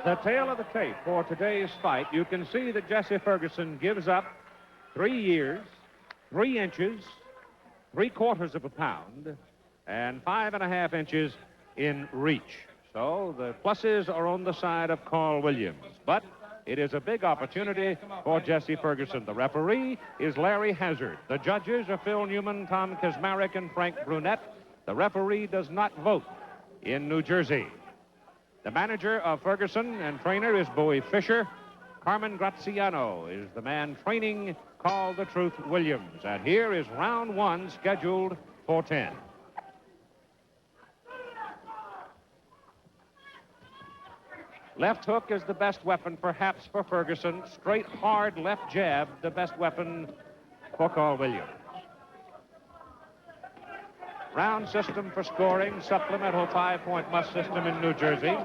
The tail of the tape for today's fight, you can see that Jesse Ferguson gives up 3 years, 3 inches, 3/4 of a pound, and 5.5 inches in reach. So the pluses are on the side of Carl Williams. But it is a big opportunity for Jesse Ferguson. The referee is Larry Hazard. The judges are Phil Newman, Tom Kazmarek, and Frank Brunette. The referee does not vote in New Jersey. The manager of Ferguson and trainer is Bowie Fisher. Carmen Graziano is the man training Carl the Truth Williams. And here is round 1 scheduled for 10. Left hook is the best weapon, perhaps, for Ferguson. Straight, hard left jab, the best weapon for Carl Williams. Round system for scoring, supplemental 5-point must system in New Jersey.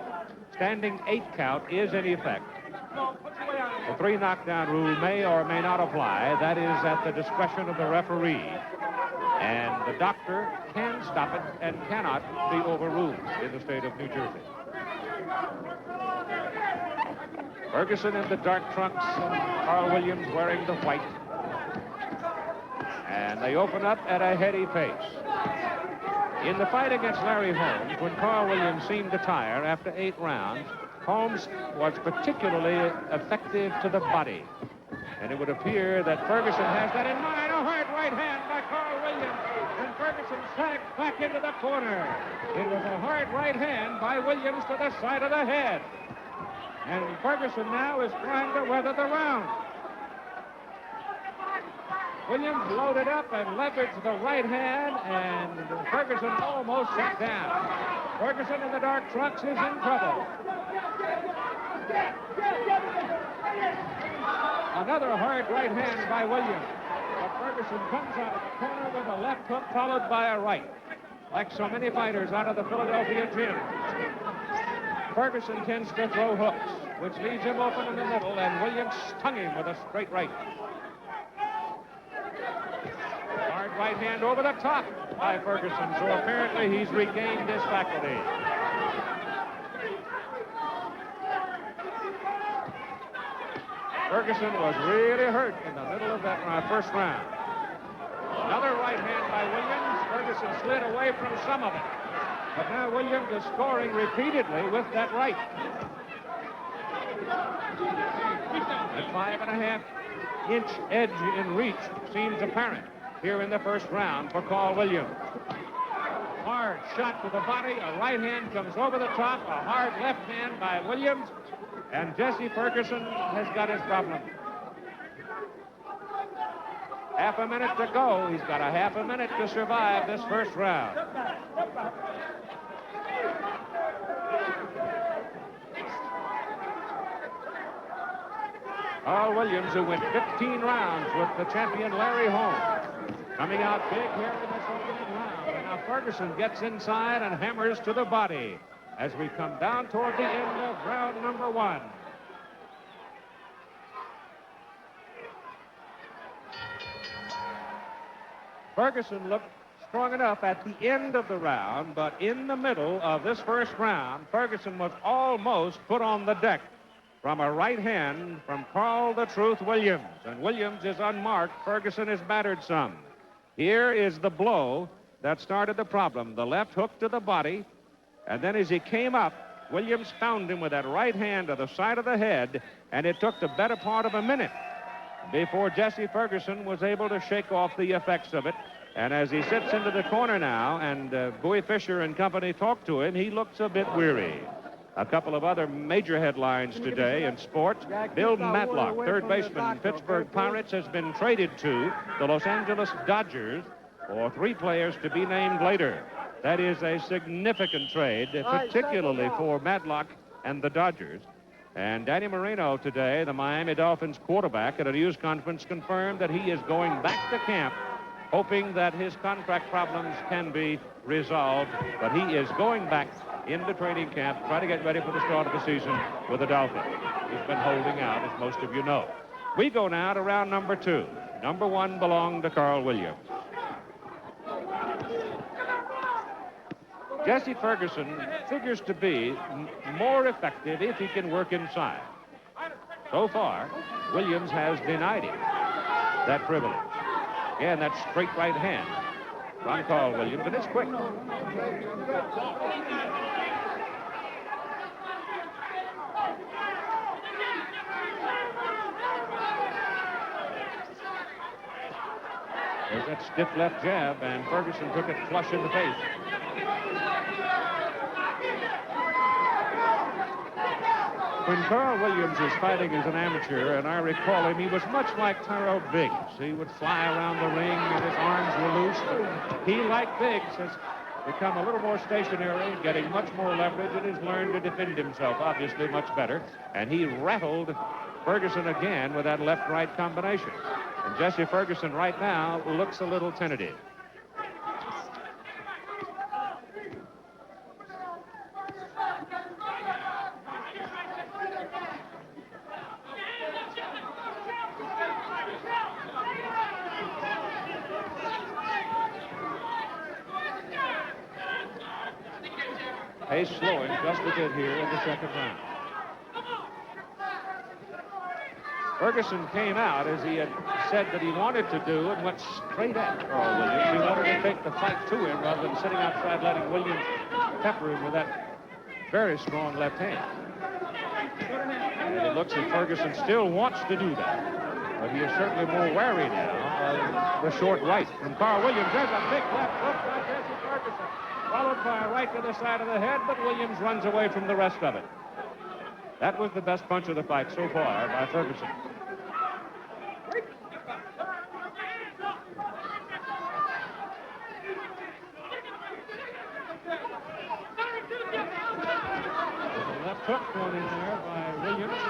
Standing 8 count is in effect. The 3 knockdown rule may or may not apply. That is at the discretion of the referee. And the doctor can stop it and cannot be overruled in the state of New Jersey. Ferguson in the dark trunks and Carl Williams wearing the white. And they open up at a heady pace. In the fight against Larry Holmes, when Carl Williams seemed to tire after 8 rounds, Holmes was particularly effective to the body. And it would appear that Ferguson has that in mind. A hard right hand by Carl Williams. And Ferguson sags back into the corner. It was a hard right hand by Williams to the side of the head. And Ferguson now is trying to weather the round. Williams loaded up and leveraged the right hand, and Ferguson almost sat down. Ferguson in the dark trunks is in trouble. Another hard right hand by Williams. But Ferguson comes out of the corner with a left hook followed by a right. Like so many fighters out of the Philadelphia gym. Ferguson tends to throw hooks, which leaves him open in the middle, and Williams stung him with a straight right. Hard right hand over the top by Ferguson, so apparently he's regained his faculty. Ferguson was really hurt in the middle of that first round. Another right hand by Williams. Ferguson slid away from some of it. But now Williams is scoring repeatedly with that right. The 5.5-inch edge in reach seems apparent here in the first round for Carl Williams. Hard shot to the body. A right hand comes over the top. A hard left hand by Williams. And Jesse Ferguson has got his problem. Half a minute to go. He's got a half a minute to survive this first round. Carl Williams, who went 15 rounds with the champion Larry Holmes, coming out big here in this opening round. And now Ferguson gets inside and hammers to the body as we come down toward the end of round number 1. Ferguson looked strong enough at the end of the round, but in the middle of this first round, Ferguson was almost put on the deck from a right hand from Carl the Truth Williams. And Williams is unmarked. Ferguson is battered some. Here is the blow that started the problem. The left hook to the body. And then as he came up, Williams found him with that right hand to the side of the head. And it took the better part of a minute before Jesse Ferguson was able to shake off the effects of it. And as he sits into the corner now and Bowie Fisher and company talk to him, he looks a bit weary. A couple of other major headlines today in sports. Bill Matlock, third baseman, Pittsburgh Pirates, has been traded to the Los Angeles Dodgers for 3 players to be named later. That is a significant trade, particularly for Matlock and the Dodgers. And Danny Marino today, the Miami Dolphins quarterback, at a news conference confirmed that he is going back to camp, hoping that his contract problems can be resolved. But he is going back into training camp, try to get ready for the start of the season with the Dolphins. He's been holding out, as most of you know. We go now to round number 2. Number 1 belonged to Carl Williams. Jesse Ferguson figures to be more effective if he can work inside. So far, Williams has denied him that privilege. Again, that straight right hand from Carl Williams, and it's quick. There's that stiff left jab, and Ferguson took it flush in the face. When Carl Williams was fighting as an amateur, and I recall him, he was much like Tyrell Biggs. He would fly around the ring, and his arms were loose. But he, like Biggs, has become a little more stationary, getting much more leverage, and has learned to defend himself, obviously, much better. And he rattled Ferguson again with that left-right combination. And Jesse Ferguson right now looks a little tentative. Pace slowing just a bit here in the second round. Ferguson came out as he had said that he wanted to do and went straight at Carl Williams. He wanted to take the fight to him rather than sitting outside letting Williams pepper him with that very strong left hand. And it looks as Ferguson still wants to do that, but he is certainly more wary now of the short right from Carl Williams. There's a big left hook by Jesse Ferguson, followed by a right to the side of the head, but Williams runs away from the rest of it. That was the best punch of the fight so far by Ferguson. There's a left hook thrown in there by Williams.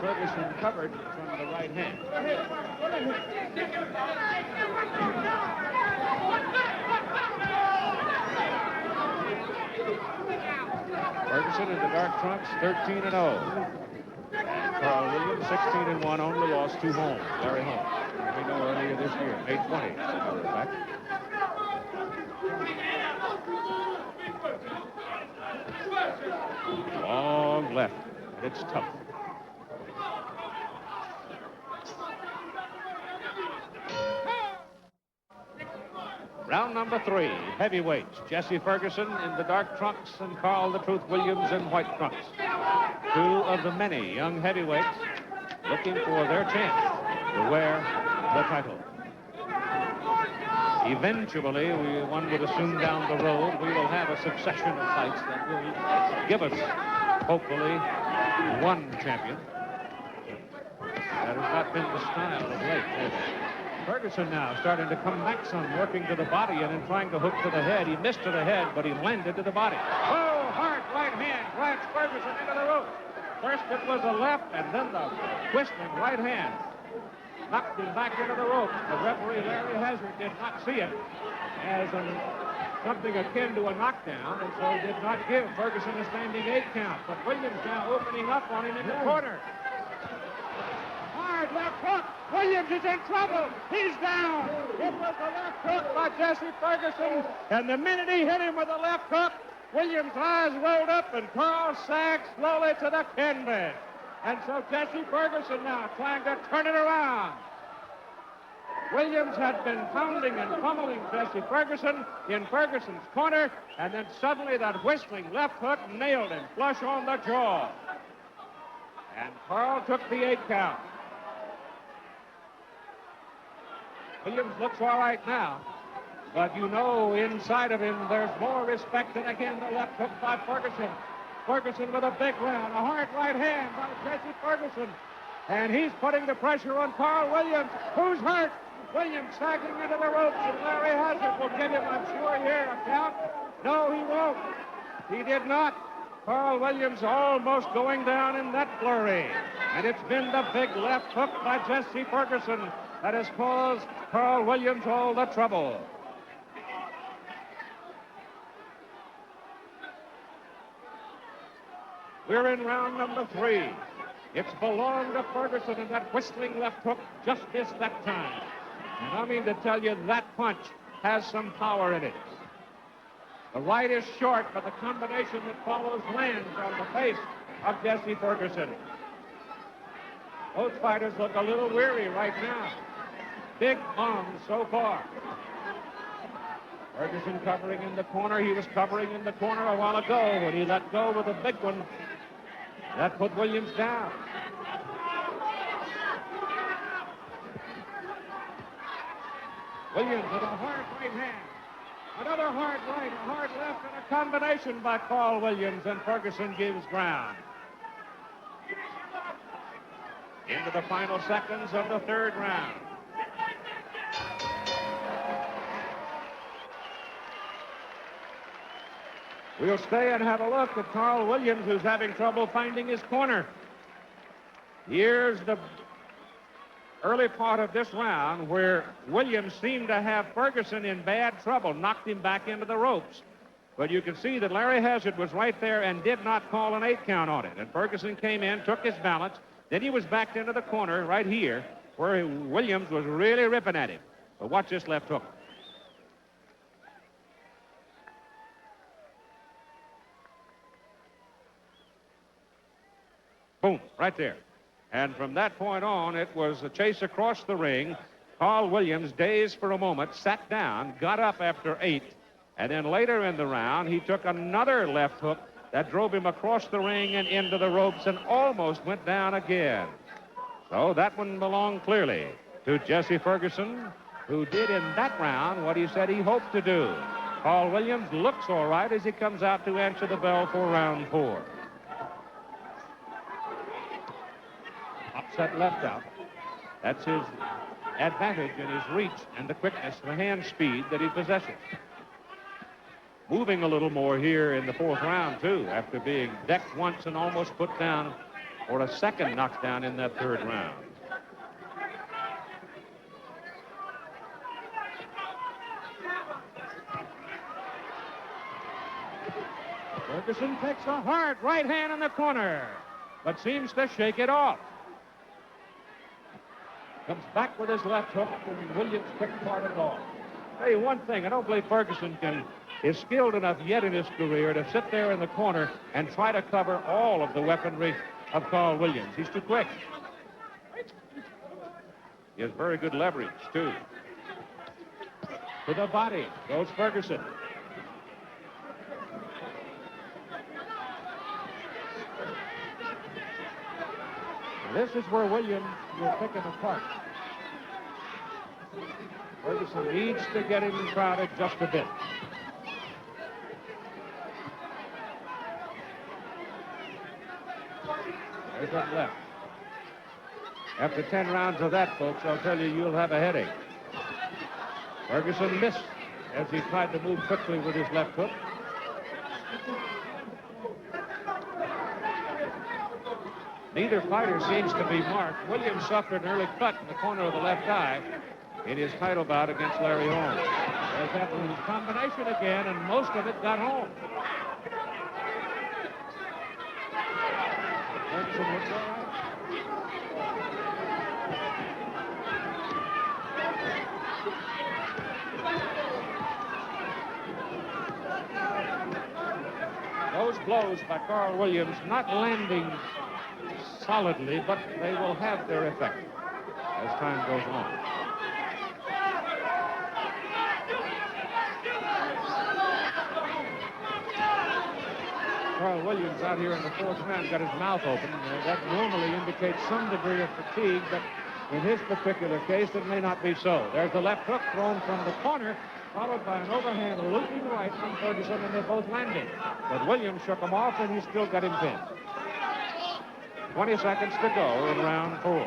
Ferguson covered from the right hand. Ferguson in the dark trunks, 13-0. And Carl Williams, 16-1, only lost to Holmes, Larry Holmes. We know earlier this year, May 20th, as a matter of fact. Long left, and it's tough. Round number 3, heavyweights. Jesse Ferguson in the dark trunks and Carl the Truth Williams in white trunks. Two of the many young heavyweights looking for their chance to wear the title. Eventually, one would assume down the road, we will have a succession of fights that will give us, hopefully, one champion. That has not been the style of late. Ferguson now starting to come back some, working to the body and then trying to hook to the head. He missed to the head, but he landed to the body. Oh, hard right hand grabs Ferguson into the rope. First it was the left, and then the twisting right hand knocked him back into the rope. The referee, Larry Hazard, did not see it as something akin to a knockdown, and so did not give Ferguson a standing 8 count. But Williams now opening up on him in the corner. Hard left hook. Williams is in trouble. He's down. It was the left hook by Jesse Ferguson, and the minute he hit him with the left hook, Williams' eyes rolled up, and Carl sagged slowly to the canvas. And so Jesse Ferguson now trying to turn it around. Williams had been pounding and pummeling Jesse Ferguson in Ferguson's corner, and then suddenly that whistling left hook nailed him flush on the jaw. And Carl took the 8 count. Williams looks all right now, but you know inside of him there's more respect, and again the left hook by Ferguson. Ferguson with a big round, a hard right hand by Jesse Ferguson, and he's putting the pressure on Carl Williams, who's hurt. Williams sagging into the ropes, and Larry Hazard will give him, I'm sure, here a count. No, he won't. He did not. Carl Williams almost going down in that flurry, and it's been the big left hook by Jesse Ferguson that has caused Carl Williams all the trouble. We're in round number 3. It's belonged to Ferguson, and that whistling left hook just missed that time. And I mean to tell you, that punch has some power in it. The right is short, but the combination that follows lands on the face of Jesse Ferguson. Both fighters look a little weary right now. Big arms so far. Ferguson covering in the corner. He was covering in the corner a while ago when he let go with a big one. That put Williams down. Williams with a hard right hand. Another hard right, a hard left, and a combination by Carl Williams, and Ferguson gives ground. Into the final seconds of the third round. We'll stay and have a look at Carl Williams, who's having trouble finding his corner. Here's the early part of this round where Williams seemed to have Ferguson in bad trouble, knocked him back into the ropes. But you can see that Larry Hazard was right there and did not call an 8 count on it. And Ferguson came in, took his balance. Then he was backed into the corner right here where Williams was really ripping at him. But watch this left hook. Boom, right there. And from that point on, it was a chase across the ring. Carl Williams, dazed for a moment, sat down, got up after 8, and then later in the round, he took another left hook that drove him across the ring and into the ropes and almost went down again. So that one belonged clearly to Jesse Ferguson, who did in that round what he said he hoped to do. Carl Williams looks all right as he comes out to answer the bell for round 4. Upset left out. That's his advantage in his reach and the quickness, the hand speed that he possesses. Moving a little more here in the 4th round, too, after being decked once and almost put down for a second knockdown in that 3rd round. Ferguson takes a hard right hand in the corner, but seems to shake it off. Comes back with his left hook, and Williams quick part it off. Tell you one thing, I don't believe Ferguson is skilled enough yet in his career to sit there in the corner and try to cover all of the weaponry of Carl Williams. He's too quick. He has very good leverage, too. To the body goes Ferguson. This is where Williams will pick him apart. Ferguson needs to get him crowded just a bit. There's that left. After 10 rounds of that, folks, I'll tell you, you'll have a headache. Ferguson missed as he tried to move quickly with his left hook. Neither fighter seems to be marked. Williams suffered an early cut in the corner of the left eye in his title bout against Larry Holmes. There's that combination again, and most of it got home. Ferguson looks all right. Those blows by Carl Williams not landing solidly, but they will have their effect as time goes on. Carl Williams out here in the 4th round got his mouth open. That normally indicates some degree of fatigue, but in his particular case, it may not be so. There's the left hook thrown from the corner, followed by an overhand looping right from Ferguson, and they both landed. But Williams shook him off, and he still got him pinned. 20 seconds to go in round 4.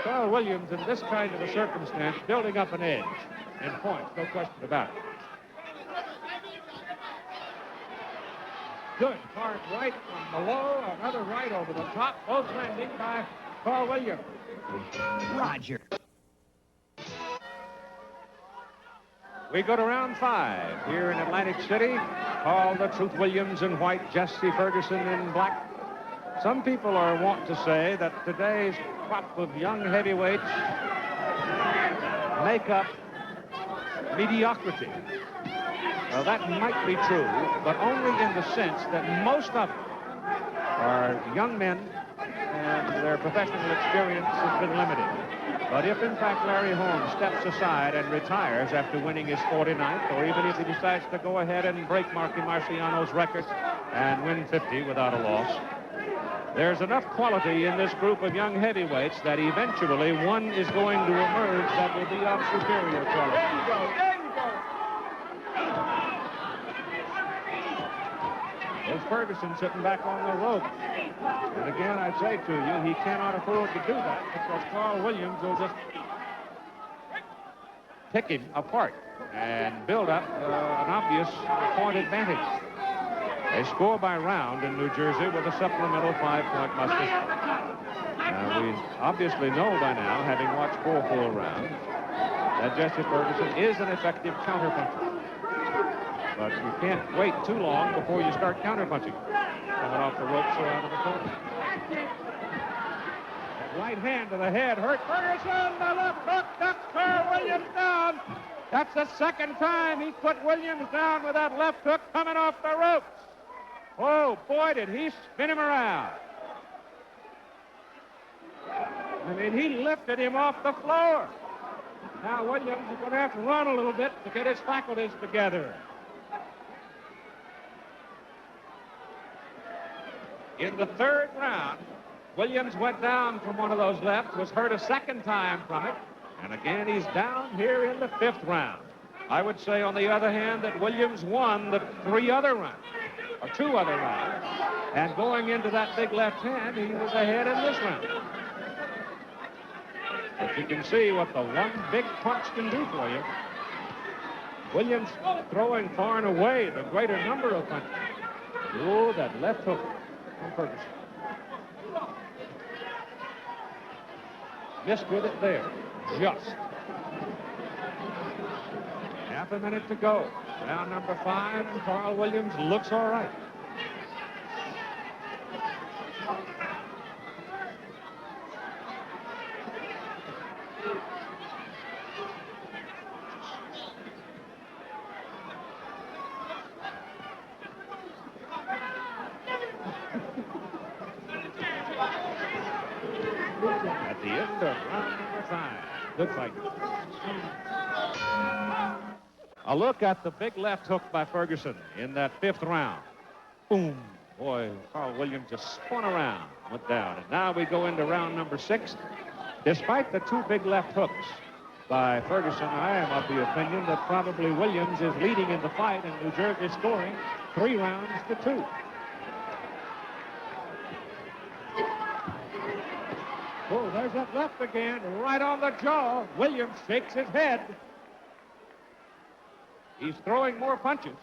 Carl Williams, in this kind of a circumstance, building up an edge and points, no question about it. Good hard right from below, another right over the top, both landing by Carl Williams. Roger. We go to round 5 here in Atlantic City. All the Truth Williams in white, Jesse Ferguson in black. Some people are wont to say that today's crop of young heavyweights make up mediocrity. Well, that might be true, but only in the sense that most of them are young men and their professional experience has been limited. But if, in fact, Larry Holmes steps aside and retires after winning his 49th, or even if he decides to go ahead and break Marky Marciano's record and win 50 without a loss, there's enough quality in this group of young heavyweights that eventually one is going to emerge that will be of superior quality. There's Ferguson sitting back on the rope. And again, I say to you, he cannot afford to do that because Carl Williams will just pick him apart and build up an obvious point advantage. They score by round in New Jersey with a supplemental 5-point mustard. Now, we obviously know by now, having watched 4 full rounds, that Jesse Ferguson is an effective counterpuncher. But you can't wait too long before you start counterpunching. Coming off the ropes around in the corner. Right hand to the head hurt Ferguson. The left hook knocks Carl Williams down. That's the second time he put Williams down with that left hook coming off the ropes. Oh, boy, did he spin him around. I mean, he lifted him off the floor. Now Williams is going to have to run a little bit to get his faculties together. In the third round, Williams went down from one of those lefts, was hurt a second time from it, and again he's down here in the 5th round. I would say, on the other hand, that Williams won the 3 other rounds, or 2 other rounds, and going into that big left hand, he was ahead in this round. But you can see what the one big punch can do for you. Williams throwing far and away the greater number of punches. Oh, that left hook from Ferguson. Missed with it there. Just. Half a minute to go. Round number 5, and Carl Williams looks all right. At the end of round number 5. Good fight. A look at the big left hook by Ferguson in that 5th round. Boom. Boy, Carl Williams just spun around, went down. And now we go into round number 6. Despite the 2 big left hooks by Ferguson, I am of the opinion that probably Williams is leading in the fight, and New Jersey scoring 3 rounds to 2. Oh, there's that left again, right on the jaw. Williams shakes his head. He's throwing more punches,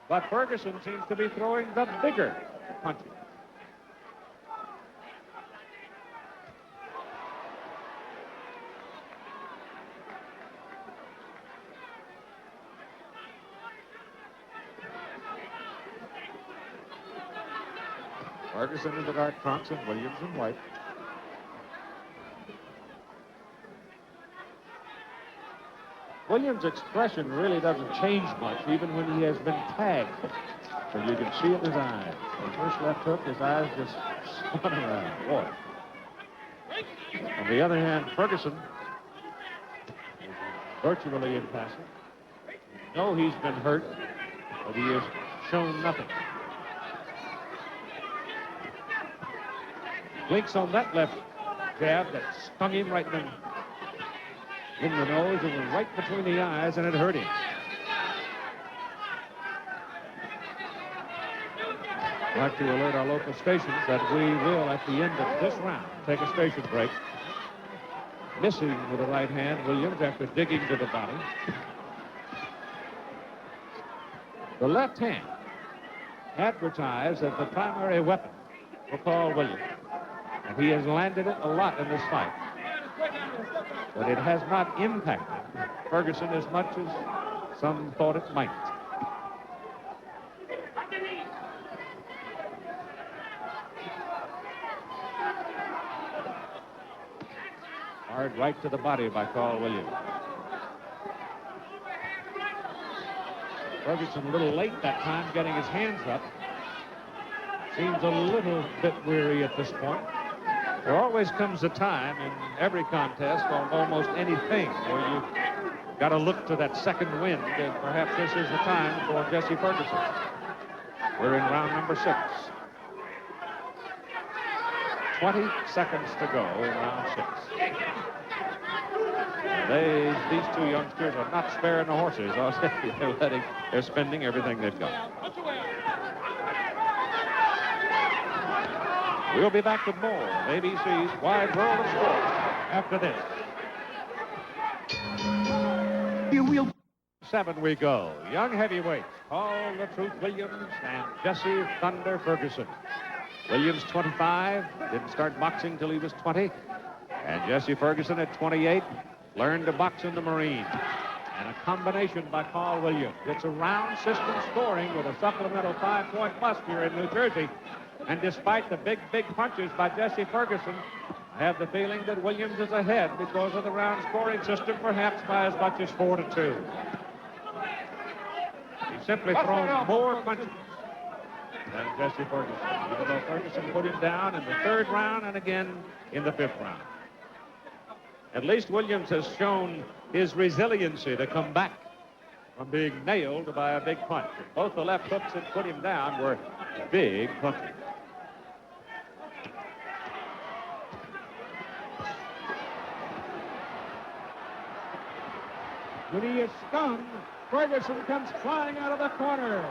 but Ferguson seems to be throwing the bigger punches. Ferguson in the dark trunks and Williams in white. Williams' expression really doesn't change much, even when he has been tagged. So you can see it in his eyes. The first left hook, his eyes just spun around. Boy. On the other hand, Ferguson is virtually impassive. No, he's been hurt, but he has shown nothing. Blinks on that left jab that stung him right in the nose. It was right between the eyes, and it hurt him. I'd like to alert our local stations that we will, at the end of this round, take a station break. Missing with the right hand, Williams, after digging to the body. The left hand, advertised as the primary weapon for Carl Williams. And he has landed it a lot in this fight. But it has not impacted Ferguson as much as some thought it might. Hard right to the body by Carl Williams. Ferguson a little late that time getting his hands up. Seems a little bit weary at this point. There always comes a time in every contest on almost anything where you got to look to that second wind, and perhaps this is the time for Jesse Ferguson. We're in round number 6. 20 seconds to go in round 6. These two youngsters are not sparing the horses. They're spending everything they've got. We'll be back with more of ABC's Wide World of Sports after this. 7 we go. Young heavyweights, Paul the Truth Williams and Jesse Thunder Ferguson. Williams, 25, didn't start boxing till he was 20. And Jesse Ferguson at 28 learned to box in the Marines. And a combination by Carl Williams. It's a round system scoring with a supplemental 5-point plus here in New Jersey. And despite the big punches by Jesse Ferguson, I have the feeling that Williams is ahead because of the round scoring system, perhaps by as much as 4-2. He's simply thrown more punches than Jesse Ferguson, even though Ferguson put him down in the 3rd round and again in the 5th round. At least Williams has shown his resiliency to come back from being nailed by a big punch. Both the left hooks that put him down were big punches. When he is stunned, Ferguson comes flying out of the corner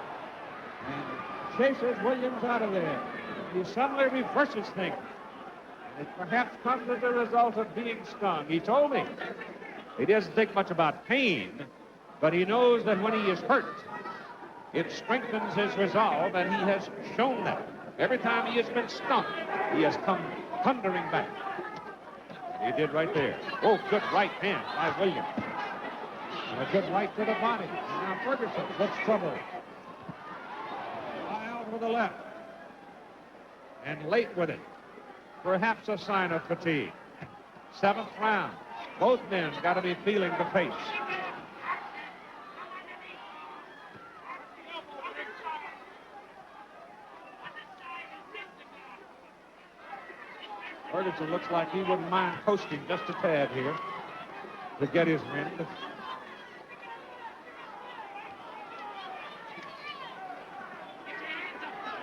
and chases Williams out of there. He suddenly reverses things. It perhaps comes as a result of being stung. He told me he doesn't think much about pain, but he knows that when he is hurt, it strengthens his resolve, and he has shown that. Every time he has been stung, he has come thundering back. He did right there. Oh, good right hand by Williams. And a good right to the body. And now Ferguson looks troubled. Wild with the left. And late with it. Perhaps a sign of fatigue. 7th round. Both men got to be feeling the pace. Ferguson looks like he wouldn't mind coasting just a tad here to get his wind.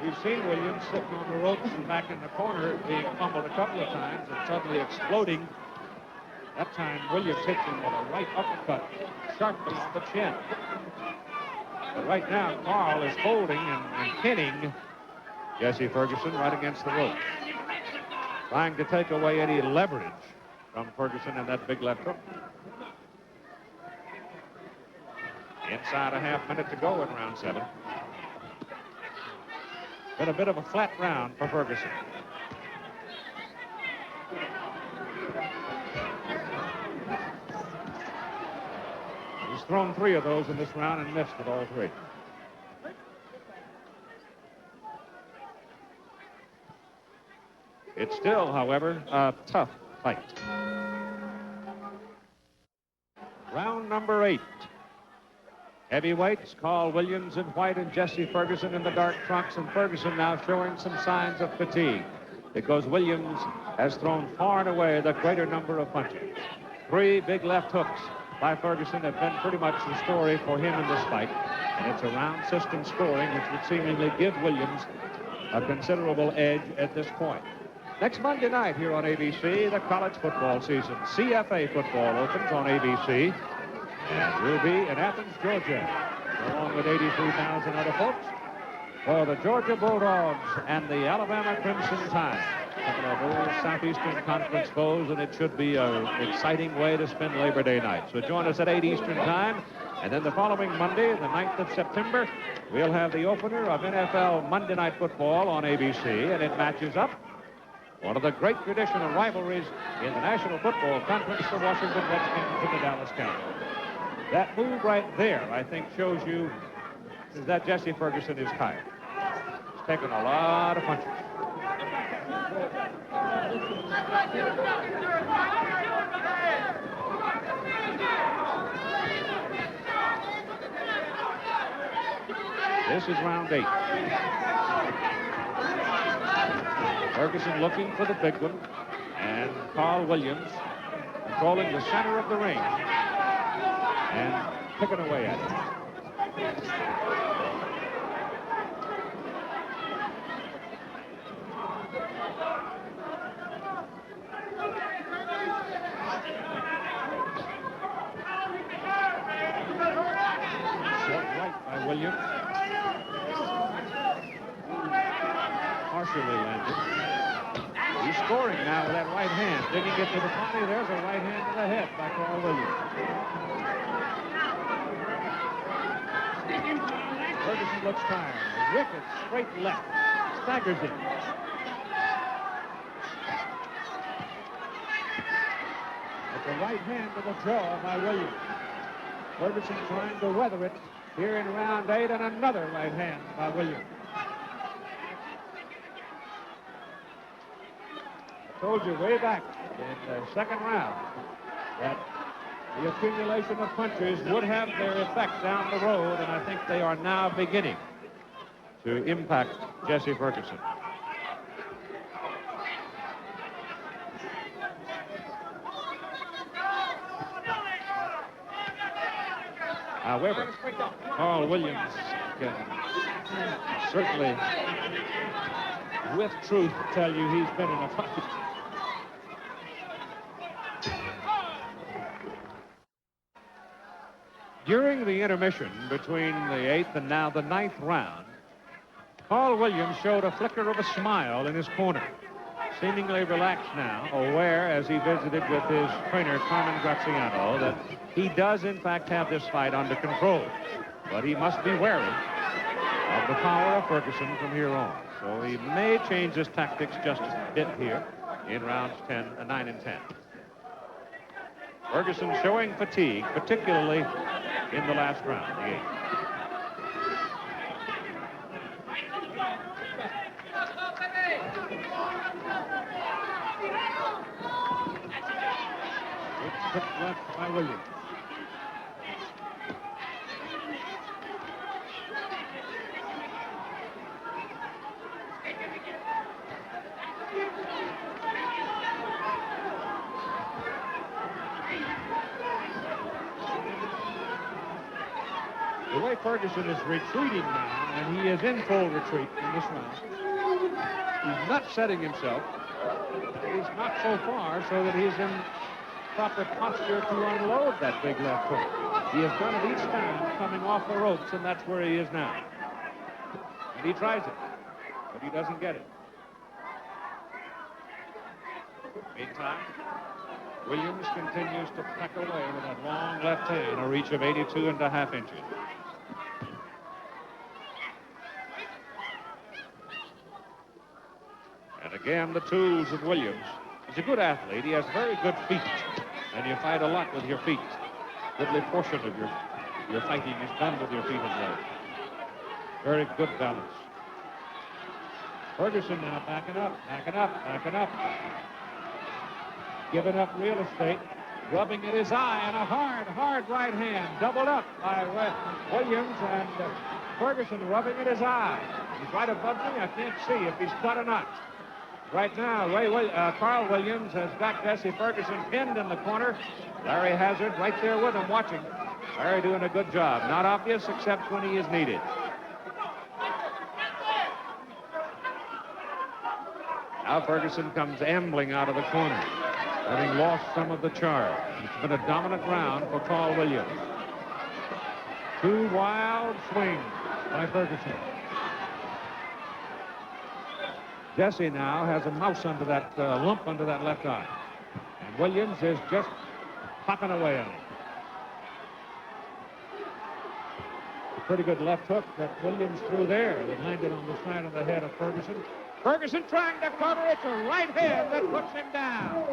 We've seen Williams sitting on the ropes and back in the corner being fumbled a couple of times and suddenly exploding. That time, Williams hits him with a right uppercut, sharply on the chin. But right now, Carl is holding and pinning Jesse Ferguson right against the ropes, trying to take away any leverage from Ferguson in that big left hook. Inside a half minute to go in round 7. Been a bit of a flat round for Ferguson. He's thrown 3 of those in this round and missed at all 3. It's still, however, a tough fight. Round number 8. Heavyweights, Carl Williams in white and Jesse Ferguson in the dark trunks, and Ferguson now showing some signs of fatigue because Williams has thrown far and away the greater number of punches. 3 big left hooks by Ferguson have been pretty much the story for him in this fight, and it's a round system scoring which would seemingly give Williams a considerable edge at this point. Next Monday night here on ABC, the college football season. CFA football opens on ABC. And we'll be in Athens, Georgia, along with 83,000 other folks, for the Georgia Bulldogs and the Alabama Crimson Tide. A couple of old Southeastern Conference foes, and it should be an exciting way to spend Labor Day night. So join us at 8 Eastern Time, and then the following Monday, the 9th of September, we'll have the opener of NFL Monday Night Football on ABC, and it matches up one of the great traditional rivalries in the National Football Conference, the Washington Redskins and the Dallas Cowboys. That move right there, I think, shows you that Jesse Ferguson is tired. He's taken a lot of punches. This is round 8. Ferguson looking for the big one, and Carl Williams controlling the center of the ring and picking away at it. Short right by Williams. Partially landed. He's scoring now with that right hand. Didn't he get to the body? There's a right hand to the head by Carl Williams. Ferguson looks tired. A wicked straight left. Staggers it. It's a right hand to the jaw by Williams. Ferguson trying to weather it here in round 8, and another right hand by Williams. I told you way back in the second round that the accumulation of punches would have their effect down the road, and I think they are now beginning to impact Jesse Ferguson. However, Carl Williams can certainly, with truth, tell you he's been in a fight. During the intermission between the 8th and now the 9th round, Carl Williams showed a flicker of a smile in his corner. Seemingly relaxed now, aware as he visited with his trainer, Carmen Graziano, that he does in fact have this fight under control. But he must be wary of the power of Ferguson from here on. So he may change his tactics just a bit here in rounds 9 and 10. Ferguson showing fatigue, particularly in the last round, the 8th. Quick left by Williams. The way Ferguson is retreating now, and he is in full retreat in this round, he's not setting himself. He's not so far so that he's in proper posture to unload that big left hook. He has done it each time coming off the ropes, and that's where he is now. And he tries it, but he doesn't get it. Meantime, Williams continues to peck away with that long left hand, a reach of 82.5 inches. And again, the tools of Williams. He's a good athlete. He has very good feet. And you fight a lot with your feet. Goodly portion of your fighting is done with your feet and legs. Very good balance. Ferguson now backing up. Giving up real estate. Rubbing at his eye, and a hard right hand. Doubled up by Williams, and Ferguson rubbing at his eye. He's right above me. I can't see if he's cut or not. Right now, Carl Williams has got Jesse Ferguson pinned in the corner. Larry Hazard right there with him watching. Larry doing a good job. Not obvious except when he is needed. Now Ferguson comes ambling out of the corner, having lost some of the charge. It's been a dominant round for Carl Williams. 2 wild swings by Ferguson. Jesse now has a mouse under that lump under that left eye. And Williams is just popping away on it. A pretty good left hook that Williams threw there that landed on the side of the head of Ferguson. Ferguson trying to cover. It's a right hand that puts him down.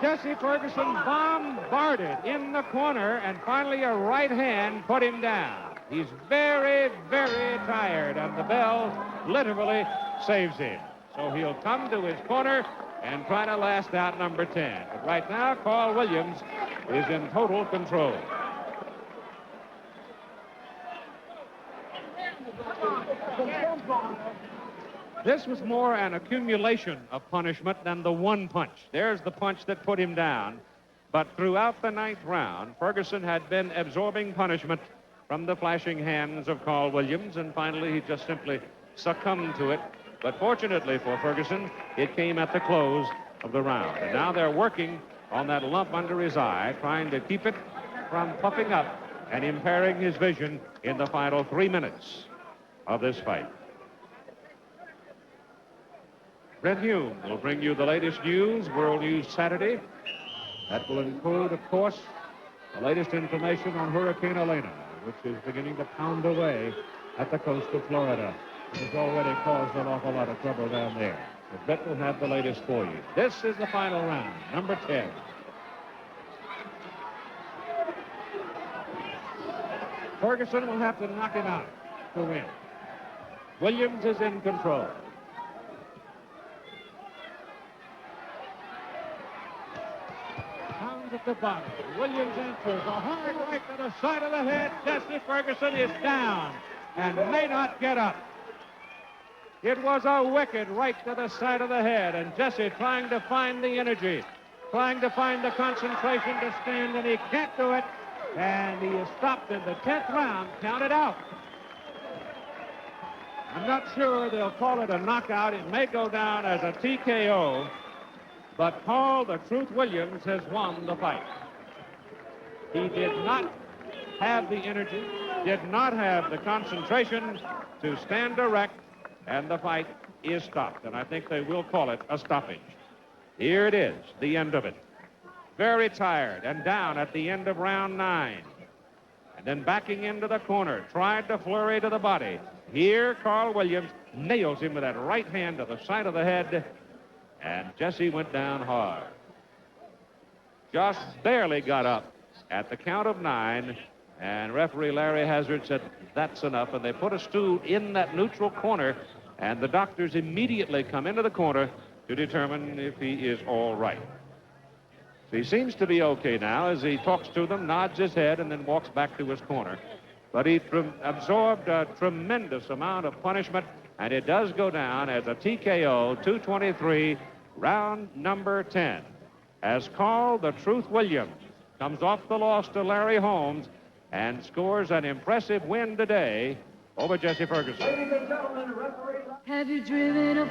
Jesse Ferguson bombarded in the corner, and finally a right hand put him down. He's very, very tired, and the bell literally saves him. So he'll come to his corner and try to last out number 10. But right now, Carl Williams is in total control. This was more an accumulation of punishment than the one punch. There's the punch that put him down. But throughout the 9th round, Ferguson had been absorbing punishment from the flashing hands of Carl Williams, and finally he just simply succumbed to it. But fortunately for Ferguson, it came at the close of the round. And now they're working on that lump under his eye, trying to keep it from puffing up and impairing his vision in the final 3 minutes of this fight. Brent Hume will bring you the latest news, World News Saturday. That will include, of course, the latest information on Hurricane Elena, which is beginning to pound away at the coast of Florida. It has already caused an awful lot of trouble down there. But Brett will have the latest for you. This is the final round, number 10. Ferguson will have to knock him out to win. Williams is in control. Pounds at the bottom. Williams enters a hard right to the side of the head. Jesse Ferguson is down and may not get up. It was a wicked right to the side of the head, and Jesse trying to find the energy, trying to find the concentration to stand, and he can't do it. And he is stopped in the 10th round, counted out. I'm not sure they'll call it a knockout. It may go down as a TKO, but Paul the Truth Williams has won the fight. He did not have the energy, did not have the concentration to stand erect, and the fight is stopped. And I think they will call it a stoppage. Here it is, the end of it. Very tired and down at the end of round 9. And then backing into the corner, tried to flurry to the body. Here, Carl Williams nails him with that right hand to the side of the head, and Jesse went down hard. Just barely got up at the count of 9, and referee Larry Hazard said, that's enough, and they put a stool in that neutral corner, and the doctors immediately come into the corner to determine if he is all right. He seems to be okay now as he talks to them, nods his head, and then walks back to his corner. But he absorbed a tremendous amount of punishment, and it does go down as a TKO, 223, round number 10. As Carl the Truth Williams comes off the loss to Larry Holmes and scores an impressive win today over Jesse Ferguson. Have you driven a